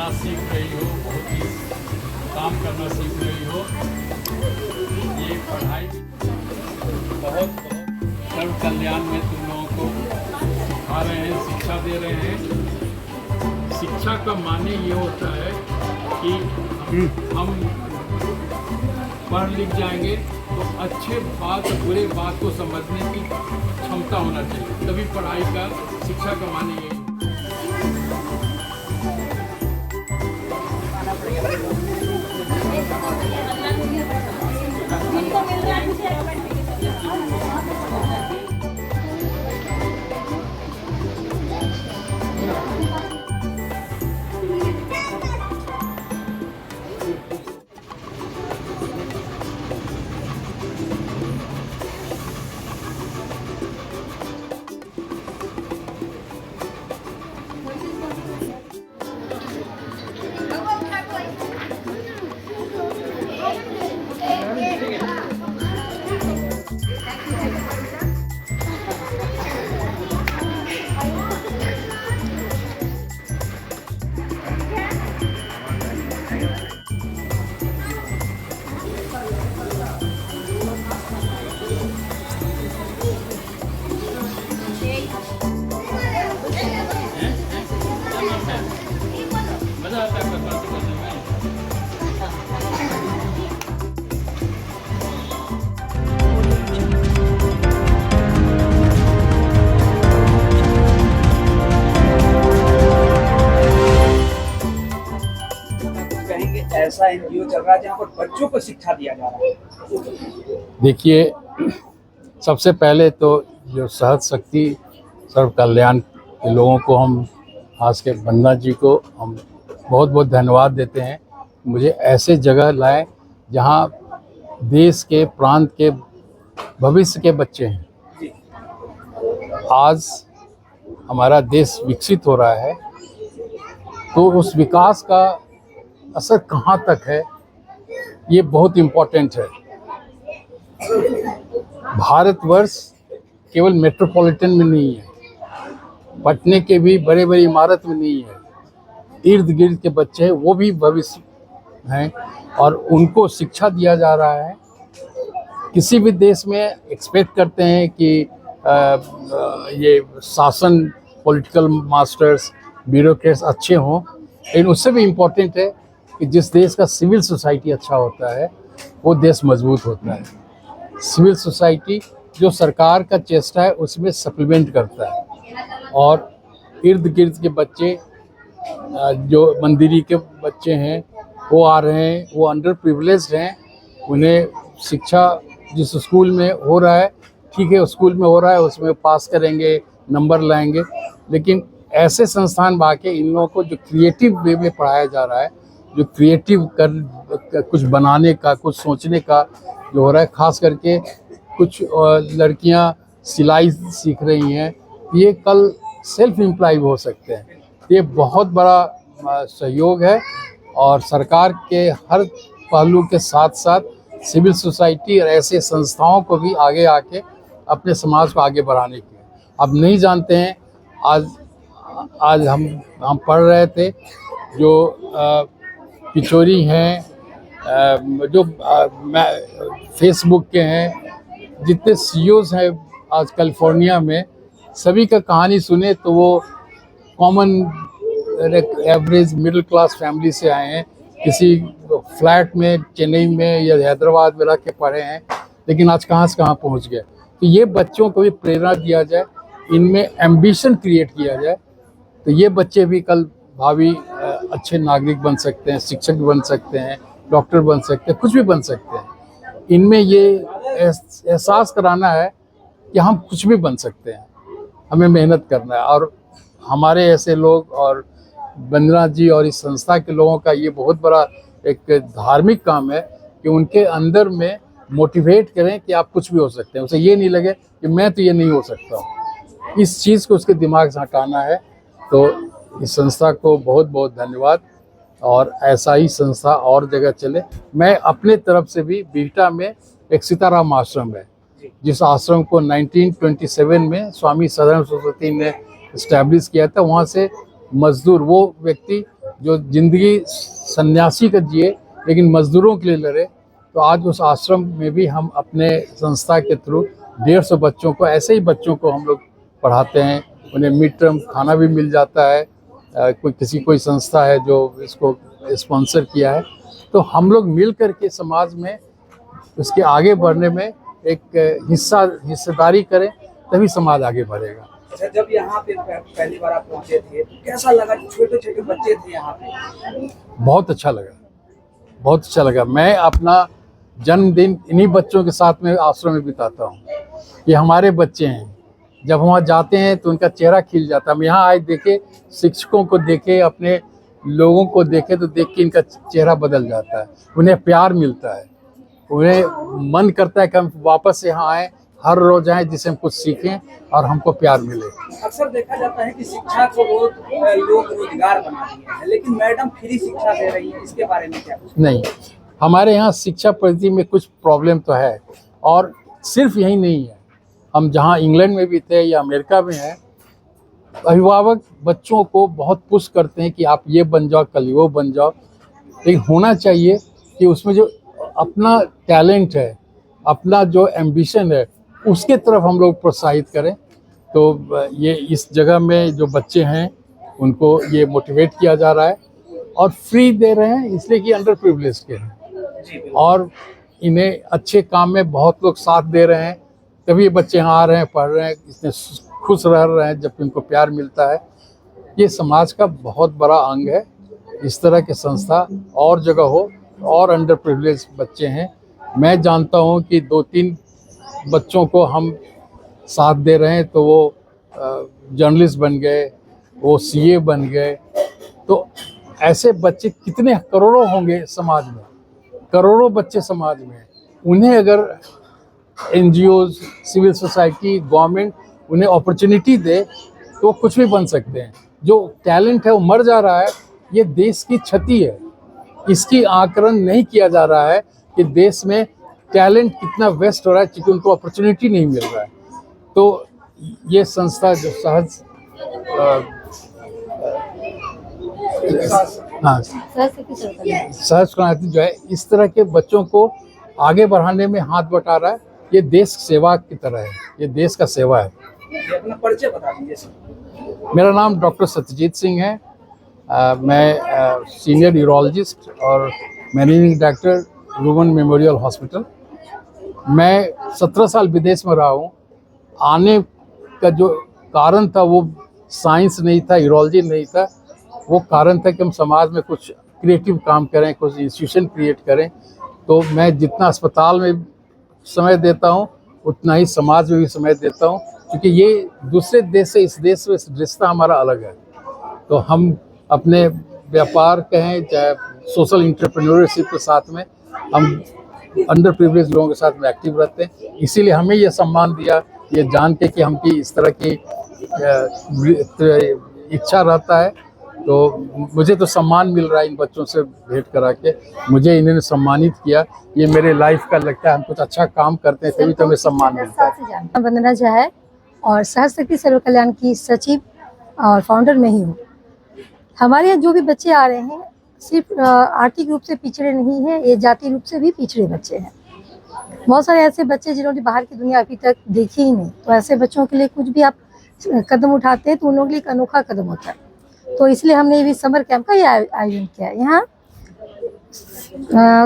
चलना सीख रही हो, बहुत ही काम करना सीख रही हो। ये पढ़ाई बहुत सर्व कल्याण में तुम लोगों को सिखा रहे हैं, शिक्षा दे रहे हैं। शिक्षा का माने ये होता है कि हम पढ़ लिख जाएंगे तो अच्छे बात बुरे बात को समझने की क्षमता होना चाहिए, तभी पढ़ाई का शिक्षा का माने यही। ऐसा एनजीओ चल रहा है जहाँ पर बच्चों को शिक्षा दिया जा रहा है। देखिए, सबसे पहले तो जो सहज शक्ति सर्व कल्याण के लोगों को हम, खास के वंदना जी को हम बहुत बहुत धन्यवाद देते हैं। मुझे ऐसे जगह लाए जहाँ देश के प्रांत के भविष्य के बच्चे हैं। आज हमारा देश विकसित हो रहा है तो उस विकास का असर कहाँ तक है, ये बहुत इम्पोर्टेंट है। भारतवर्ष केवल मेट्रोपॉलिटन में नहीं है, पटने के भी बड़े बड़े इमारत में नहीं है। इर्द गिर्द के बच्चे हैं, वो भी भविष्य हैं और उनको शिक्षा दिया जा रहा है। किसी भी देश में एक्सपेक्ट करते हैं कि ये शासन, पॉलिटिकल मास्टर्स, ब्यूरोक्रेट्स अच्छे हों, लेकिन उससे भी इम्पोर्टेंट है कि जिस देश का सिविल सोसाइटी अच्छा होता है वो देश मजबूत होता है। सिविल सोसाइटी जो सरकार का चेष्टा है उसमें सप्लीमेंट करता है और इर्द गिर्द के बच्चे, जो मंदिरी के बच्चे हैं वो आ रहे हैं, वो अंडर प्रिविलेज्ड हैं। उन्हें शिक्षा जिस स्कूल में हो रहा है, ठीक है, स्कूल में हो रहा है, उसमें पास करेंगे, नंबर लाएंगे, लेकिन ऐसे संस्थान बाकी इन लोगों को जो क्रिएटिव वे में पढ़ाया जा रहा है, जो क्रिएटिव कुछ बनाने का, कुछ सोचने का जो हो रहा है, खास करके कुछ लड़कियां सिलाई सीख रही हैं, ये कल सेल्फ एम्प्लॉय हो सकते हैं। ये बहुत बड़ा सहयोग है और सरकार के हर पहलू के साथ साथ सिविल सोसाइटी और ऐसे संस्थाओं को भी आगे आके अपने समाज को आगे बढ़ाने की। अब नहीं जानते हैं, आज हम पढ़ रहे थे जो पिचोरी हैं, जो फेसबुक के हैं, जितने सीईओज हैं आज कैलिफोर्निया में, सभी का कहानी सुने तो वो common average middle class family से आए हैं। किसी फ्लैट में चेन्नई में या हैदराबाद में रह के पढ़े हैं, लेकिन आज कहाँ से कहाँ पहुँच गए। तो ये बच्चों को भी प्रेरणा दिया जाए, इनमें एम्बिशन क्रिएट किया जाए, तो ये बच्चे भी कल भावी अच्छे नागरिक बन सकते हैं, शिक्षक बन सकते हैं, डॉक्टर बन सकते हैं, कुछ भी बन सकते हैं। इनमें ये एहसास कराना है कि हम कुछ भी बन सकते हैं, हमें मेहनत करना है। और हमारे ऐसे लोग और वंदना जी और इस संस्था के लोगों का ये बहुत बड़ा एक धार्मिक काम है कि उनके अंदर में मोटिवेट करें कि आप कुछ भी हो सकते हैं। उसे ये नहीं लगे कि मैं तो ये नहीं हो सकता हूँ, इस चीज़ को उसके दिमाग से हटाना है। तो इस संस्था को बहुत बहुत धन्यवाद और ऐसा ही संस्था और जगह चले। मैं अपने तरफ से भी बीटा में एक सीताराम आश्रम है, जिस आश्रम को 1927 में स्वामी सदानंद सरस्वती ने इस्टेब्लिश किया था। वहाँ से मजदूर, वो व्यक्ति जो जिंदगी सन्यासी का जिए लेकिन मजदूरों के लिए लड़े। तो आज उस आश्रम में भी हम अपने संस्था के थ्रू 150 बच्चों को, ऐसे ही बच्चों को हम लोग पढ़ाते हैं। उन्हें मिड टर्म खाना भी मिल जाता है। कोई संस्था है जो इसको स्पॉन्सर किया है। तो हम लोग मिल कर के समाज में उसके आगे बढ़ने में एक हिस्सेदारी करें, तभी समाज आगे बढ़ेगा। अच्छा, जब यहाँ पे पहली बार आप पहुँचे थे तो कैसा लगा? छोटे छोटे बच्चे थे यहाँ पे। बहुत अच्छा लगा, बहुत अच्छा लगा। मैं अपना जन्मदिन इन्हीं बच्चों के साथ में आश्रम में बिताता हूँ। ये हमारे बच्चे हैं। जब वहाँ जाते हैं तो उनका चेहरा खिल जाता है। हम यहाँ आए देखे, शिक्षकों को देखे, अपने लोगों को देखे, तो देख के इनका चेहरा बदल जाता है। उन्हें प्यार मिलता है, उन्हें मन करता है कि हम वापस यहाँ आएँ, हर रोज आएँ, जिससे हम कुछ सीखें और हमको प्यार मिले। अक्सर देखा जाता है कि शिक्षा को लोग रोजगार बना दिए हैं, लेकिन मैडम फ्री शिक्षा दे रही है, इसके बारे में क्या? नहीं, हमारे यहाँ शिक्षा पद्धति में कुछ प्रॉब्लम तो है, और सिर्फ यही नहीं है। हम जहाँ इंग्लैंड में भी थे या अमेरिका में हैं, अभिभावक बच्चों को बहुत पुश करते हैं कि आप ये बन जाओ, कल वो बन जाओ। लेकिन होना चाहिए कि उसमें जो अपना टैलेंट है, अपना जो एम्बिशन है, उसके तरफ हम लोग प्रोत्साहित करें। तो ये इस जगह में जो बच्चे हैं उनको ये मोटिवेट किया जा रहा है, और फ्री दे रहे हैं इसलिए कि अंडर प्रिविलेज के हैं, और इन्हें अच्छे काम में बहुत लोग साथ दे रहे हैं। तभी ये बच्चे यहाँ आ रहे हैं, पढ़ रहे हैं, इतने खुश रह रहे हैं जब इनको प्यार मिलता है। ये समाज का बहुत बड़ा अंग है। इस तरह के संस्था और जगह हो, और अंडर प्रिविलेज बच्चे हैं। मैं जानता हूँ कि 2-3 बच्चों को हम साथ दे रहे हैं, तो वो जर्नलिस्ट बन गए, वो सीए बन गए। तो ऐसे बच्चे कितने करोड़ों होंगे समाज में, करोड़ों बच्चे समाज में। उन्हें अगर NGOs, सिविल सोसाइटी, गवर्नमेंट उन्हें अपॉर्चुनिटी दे तो कुछ भी बन सकते हैं। जो टैलेंट है वो मर जा रहा है, ये देश की क्षति है। इसकी आकलन नहीं किया जा रहा है कि देश में टैलेंट कितना वेस्ट हो रहा है, क्योंकि उनको अपॉर्चुनिटी नहीं मिल रहा है। तो ये संस्था जो सहज क्रांति जो है, इस तरह के बच्चों को आगे बढ़ाने में हाथ बटा रहा है। ये देश सेवा की तरह है, ये देश का सेवा है। अपना परिचय बता दीजिए। मेरा नाम डॉक्टर सत्यजीत सिंह है। मैं सीनियर यूरोलॉजिस्ट और managing director Roman memorial hospital. मैं 17 साल विदेश में रहा हूँ। आने का जो कारण था वो साइंस नहीं था, यूरोलॉजी नहीं था। वो कारण था कि हम समाज में कुछ क्रिएटिव काम करें, कुछ इंस्टीट्यूशन क्रिएट करें। तो मैं जितना अस्पताल में समय देता हूँ, उतना ही समाज में भी समय देता हूँ, क्योंकि ये दूसरे देश से इस देश में रिश्ता हमारा अलग है। तो हम अपने व्यापार कहें चाहे सोशल एंटरप्रेन्योरशिप के साथ में हम अंडर प्रिविलेज लोगों के साथ में एक्टिव रहते हैं। इसीलिए हमें ये सम्मान दिया, ये जान के कि हमकी इस तरह की इच्छा रहता है। तो मुझे तो सम्मान मिल रहा है इन बच्चों से भेंट करा के। मुझे इन्होंने सम्मानित किया, ये मेरे लाइफ का लगता है। हम कुछ अच्छा काम करते हैं तभी तो हमें सम्मान मिलता है। वंदना झा है और सहज शक्ति सर्व कल्याण की सचिव और फाउंडर में ही हूँ। हमारे यहाँ जो भी बच्चे आ रहे हैं सिर्फ आर्थिक रूप से पिछड़े नहीं हैं, ये जाति रूप से भी पिछड़े बच्चे हैं। बहुत सारे ऐसे बच्चे जिन्होंने बाहर की दुनिया अभी तक देखी ही नहीं। तो ऐसे बच्चों के लिए कुछ भी आप कदम उठाते हैं तो उन लोगों के लिए एक अनोखा कदम होता है। तो इसलिए हमने भी समर कैंप का ये आयोजन किया है। यहाँ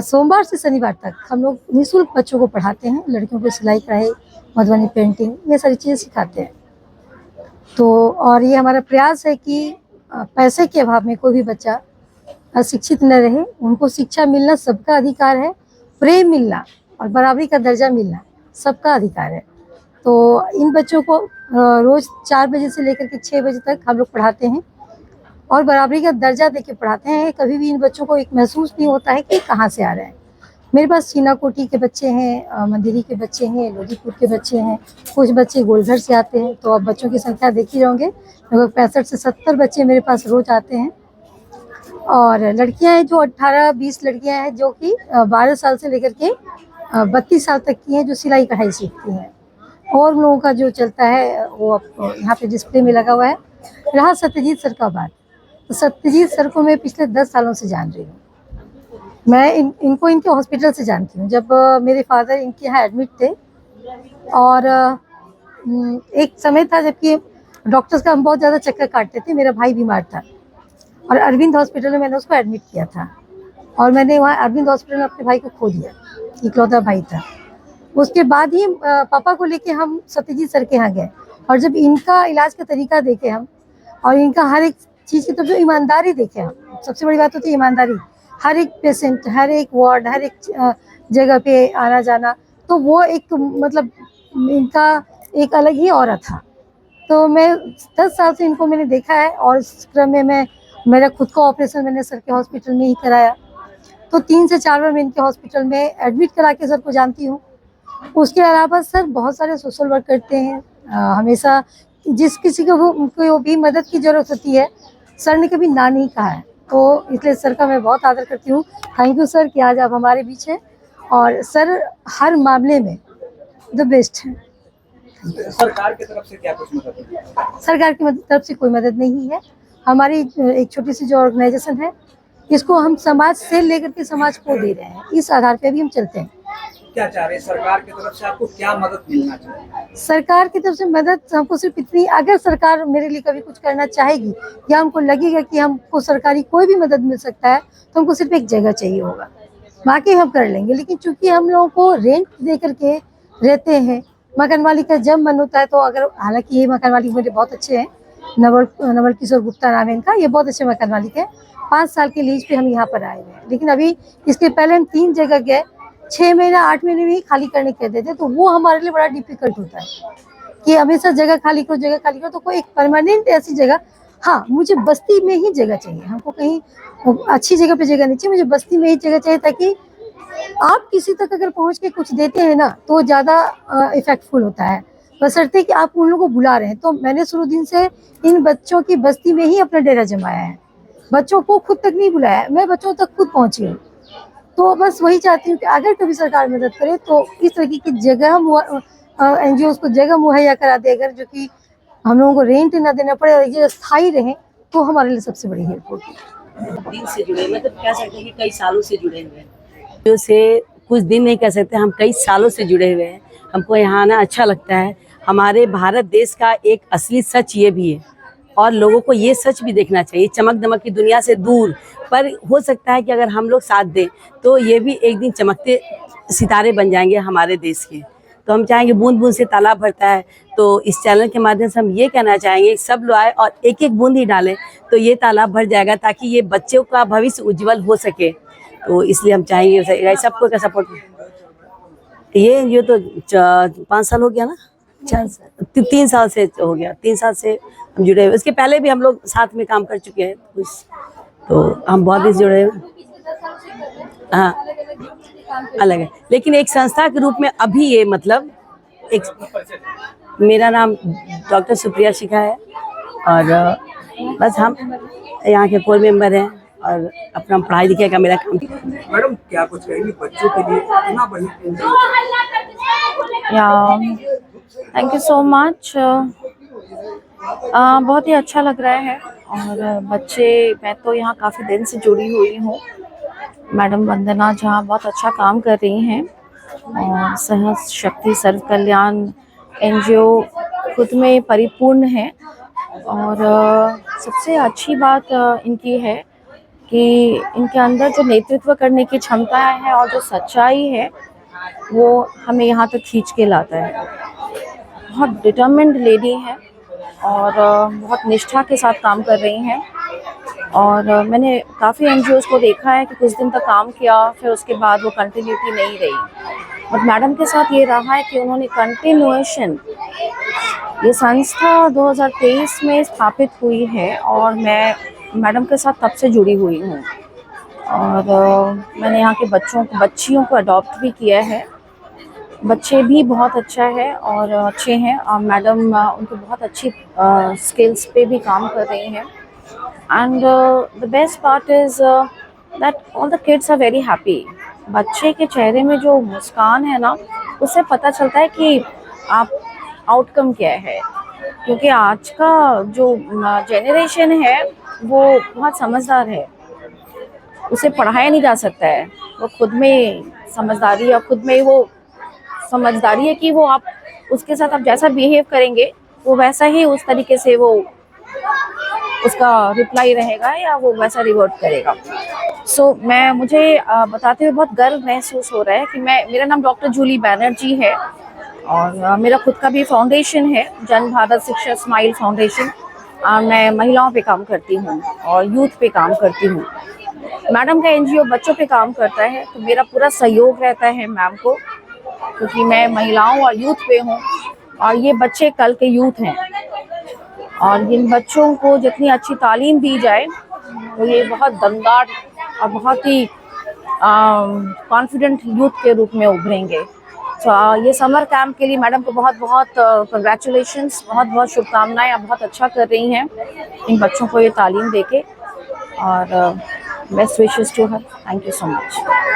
सोमवार से शनिवार तक हम लोग निःशुल्क बच्चों को पढ़ाते हैं। लड़कियों को सिलाई कढ़ाई, मधुबनी पेंटिंग, ये सारी चीज़ें सिखाते हैं। तो और ये हमारा प्रयास है कि पैसे के अभाव में कोई भी बच्चा अशिक्षित न रहे। उनको शिक्षा मिलना सबका अधिकार है, प्रेम मिलना और बराबरी का दर्जा मिलना सबका अधिकार है। तो इन बच्चों को रोज़ 4 बजे से लेकर के 6 बजे तक हम लोग पढ़ाते हैं और बराबरी का दर्जा देके पढ़ाते हैं। कभी भी इन बच्चों को एक महसूस नहीं होता है कि कहाँ से आ रहे हैं। मेरे पास चीनाकोटी के बच्चे हैं, मंदिरी के बच्चे हैं, लोधीपुर के बच्चे हैं, कुछ बच्चे गोलघर से आते हैं। तो अब बच्चों की संख्या देख ही रहोगे, लगभग 65 से 70 बच्चे मेरे पास रोज आते हैं। और लड़कियां हैं जो 18-20 लड़कियां हैं जो कि 12 साल से लेकर के 32 साल तक की हैं, जो सिलाई कढ़ाई सीखती हैं। और उन लोगों का जो चलता है वो यहाँ पे डिस्प्ले में लगा हुआ है। रहा सत्यजीत सर का बात, तो सत्यजीत सर को मैं पिछले 10 सालों से जान रही हूँ। मैं इनको इनके हॉस्पिटल से जानती हूँ। जब मेरे फादर इनके यहाँ एडमिट थे और एक समय था जबकि डॉक्टर्स का हम बहुत ज़्यादा चक्कर काटते थे, मेरा भाई बीमार था और अरविंद हॉस्पिटल में मैंने उसको एडमिट किया था और मैंने वहाँ अरविंद हॉस्पिटल में अपने भाई को खो दिया, इकलौता भाई था। उसके बाद ही पापा को लेके हम सत्यजीत सर के यहाँ गए और जब इनका इलाज का तरीका देखे हम और इनका हर एक चीज़ की तरफ जो ईमानदारी देखे हम, सबसे बड़ी बात होती है ईमानदारी। हर एक पेशेंट, हर एक वार्ड, हर एक जगह पे आना जाना, तो वो एक मतलब इनका एक अलग ही ऑरा था। तो मैं 10 साल से इनको मैंने देखा है और इस क्रम में मेरा खुद का ऑपरेशन मैंने सर के हॉस्पिटल में ही कराया। तो 3 से 4 बार मैं इनके हॉस्पिटल में एडमिट करा के सर को जानती हूँ। उसके अलावा सर बहुत सारे सोशल वर्क करते हैं। हमेशा जिस किसी को भी मदद की ज़रूरत होती है, सर ने कभी ना नहीं कहा है। तो इसलिए सर का मैं बहुत आदर करती हूँ। थैंक यू सर कि आज आप हमारे बीच हैं और सर हर मामले में द बेस्ट हैं। सरकार की तरफ से क्या कुछ मदद है? सरकार की तरफ से कोई मदद नहीं है। हमारी एक छोटी सी जो ऑर्गेनाइजेशन है, इसको हम समाज से लेकर के समाज को दे रहे हैं, इस आधार पे भी हम चलते हैं। क्या चाह रहे हैं सरकार की तरफ से, आपको क्या मदद मिलना चाहिए? सरकार की तरफ से मदद हमको सिर्फ इतनी, अगर सरकार मेरे लिए कभी कुछ करना चाहेगी या हमको लगेगा कि हमको सरकारी कोई भी मदद मिल सकता है, तो हमको सिर्फ एक जगह चाहिए होगा, बाकी हम कर लेंगे। लेकिन चूंकि हम लोगों को रेंट दे करके रहते हैं, मकान मालिक का जब मन होता है तो अगर, हालांकि ये मकान मालिक मेरे बहुत अच्छे हैं, नवल किशोर गुप्ता नाम है इनका, ये बहुत अच्छे मकान मालिक है। 5 साल के लीज पे हम यहाँ पर आए हुए हैं। लेकिन अभी इसके पहले हम 3 जगह गए, 6 महीना 8 महीने में ही खाली करने कहते थे, तो वो हमारे लिए बड़ा डिफिकल्ट होता है कि हमेशा जगह खाली करो। तो कोई एक परमानेंट ऐसी जगह, हाँ मुझे बस्ती में ही जगह चाहिए, हमको कहीं अच्छी जगह पे जगह नहीं चाहिए, मुझे बस्ती में ही जगह चाहिए, ताकि आप किसी तक अगर पहुंच के कुछ देते हैं ना तो ज़्यादा इफेक्टफुल होता है, बशर्ते कि आप उन लोगों को बुला रहे हैं। तो मैंने शुरू दिन से इन बच्चों की बस्ती में ही अपना डेरा जमाया है, बच्चों को खुद तक नहीं बुलाया, मैं बच्चों तक खुद पहुंची हूँ। तो बस वही चाहती हूँ कि अगर कभी सरकार मदद करे तो इस तरीके की जगह NGOs को जगह मुहैया करा दे, अगर जो कि हम लोगों को रेंट ना देना पड़े और ये स्थायी रहे, तो हमारे लिए सबसे बड़ी हेल्प होगी। दिन से जुड़े, मतलब कह सकते हैं कि कई सालों से जुड़े हुए हैं। जो से कुछ दिन नहीं कह सकते, हम कई सालों से जुड़े हुए हैं। हमको यहाँ आना अच्छा लगता है। हमारे भारत देश का एक असली सच ये भी है और लोगों को ये सच भी देखना चाहिए। चमक दमक की दुनिया से दूर, पर हो सकता है कि अगर हम लोग साथ दें तो ये भी एक दिन चमकते सितारे बन जाएंगे हमारे देश के। तो हम चाहेंगे, बूंद बूंद से तालाब भरता है, तो इस चैनल के माध्यम से हम ये कहना चाहेंगे सब लोग आए और एक एक बूंद ही डालें तो ये तालाब भर जाएगा, ताकि ये बच्चों का भविष्य उज्जवल हो सके। तो इसलिए हम चाहेंगे सबको का सपोर्ट। ये तो 5 साल हो गया ना, 3 साल से हो गया, 3 साल से हम जुड़े हुए। उसके पहले भी हम लोग साथ में काम कर चुके हैं कुछ, तो हम बहुत ही जुड़े हुए। हाँ अलग है, लेकिन एक संस्था के रूप में अभी ये मतलब एक, मेरा नाम डॉक्टर सुप्रिया शिखा है और बस हम यहाँ के कोर मेंबर हैं और अपना पढ़ाई लिखाई का मेरा काम। मैडम क्या कुछ कहेंगी बच्चों के लिए इतना बढ़िया? Thank you so much. बहुत ही अच्छा लग रहा है और बच्चे, मैं तो यहाँ काफ़ी दिन से जुड़ी हुई हूँ। मैडम वंदना जहाँ बहुत अच्छा काम कर रही हैं और सहज शक्ति सर्व कल्याण NGO खुद में परिपूर्ण है। और सबसे अच्छी बात इनकी है कि इनके अंदर जो नेतृत्व करने की क्षमता है और जो सच्चाई है वो हमें यहाँ तक खींच के लाता है। बहुत डिटर्मिन्ड लेडी है और बहुत निष्ठा के साथ काम कर रही हैं। और मैंने काफ़ी NGOs को देखा है कि कुछ दिन तक काम किया, फिर उसके बाद वो कंटिन्यूटी नहीं रही। बट मैडम के साथ ये रहा है कि उन्होंने कंटिन्यूएशन, ये संस्था 2023 में स्थापित हुई है और मैं मैडम के साथ तब से जुड़ी हुई हूँ। और मैंने यहाँ के बच्चियों को अडॉप्ट भी किया है। बच्चे भी बहुत अच्छा है और अच्छे हैं और मैडम उनको बहुत अच्छी स्किल्स पे भी काम कर रही हैं। And the best part is that all the kids are very happy. बच्चे के चेहरे में जो मुस्कान है ना, उससे पता चलता है कि आप आउटकम क्या है। क्योंकि आज का जो जनरेशन है वो बहुत समझदार है, उसे पढ़ाया नहीं जा सकता है। वो खुद में समझदारी या खुद में वो समझदारी है कि वो आप उसके साथ आप जैसा बिहेव करेंगे वो वैसा ही उस तरीके से वो उसका रिप्लाई रहेगा या वो वैसा रिवर्ट करेगा। मुझे बताते हुए बहुत गर्व महसूस हो रहा है कि मेरा नाम डॉक्टर जूली बैनर्जी है और मेरा खुद का भी फाउंडेशन है, जन भारत शिक्षा स्माइल फाउंडेशन। मैं महिलाओं पे काम करती हूँ और यूथ पे काम करती हूँ। मैडम का एनजीओ बच्चों पे काम करता है, तो मेरा पूरा सहयोग रहता है मैम को, क्योंकि मैं महिलाओं और यूथ पे हूँ और ये बच्चे कल के यूथ हैं और इन बच्चों को जितनी अच्छी तालीम दी जाए तो ये बहुत दमदार और बहुत ही कॉन्फिडेंट यूथ के रूप में उभरेंगे। ये समर कैंप के लिए मैडम को बहुत बहुत कंग्रेचुलेशंस, बहुत बहुत शुभकामनाएं। आप बहुत अच्छा कर रही हैं इन बच्चों को ये तालीम देके और best wishes to her. Thank you so much.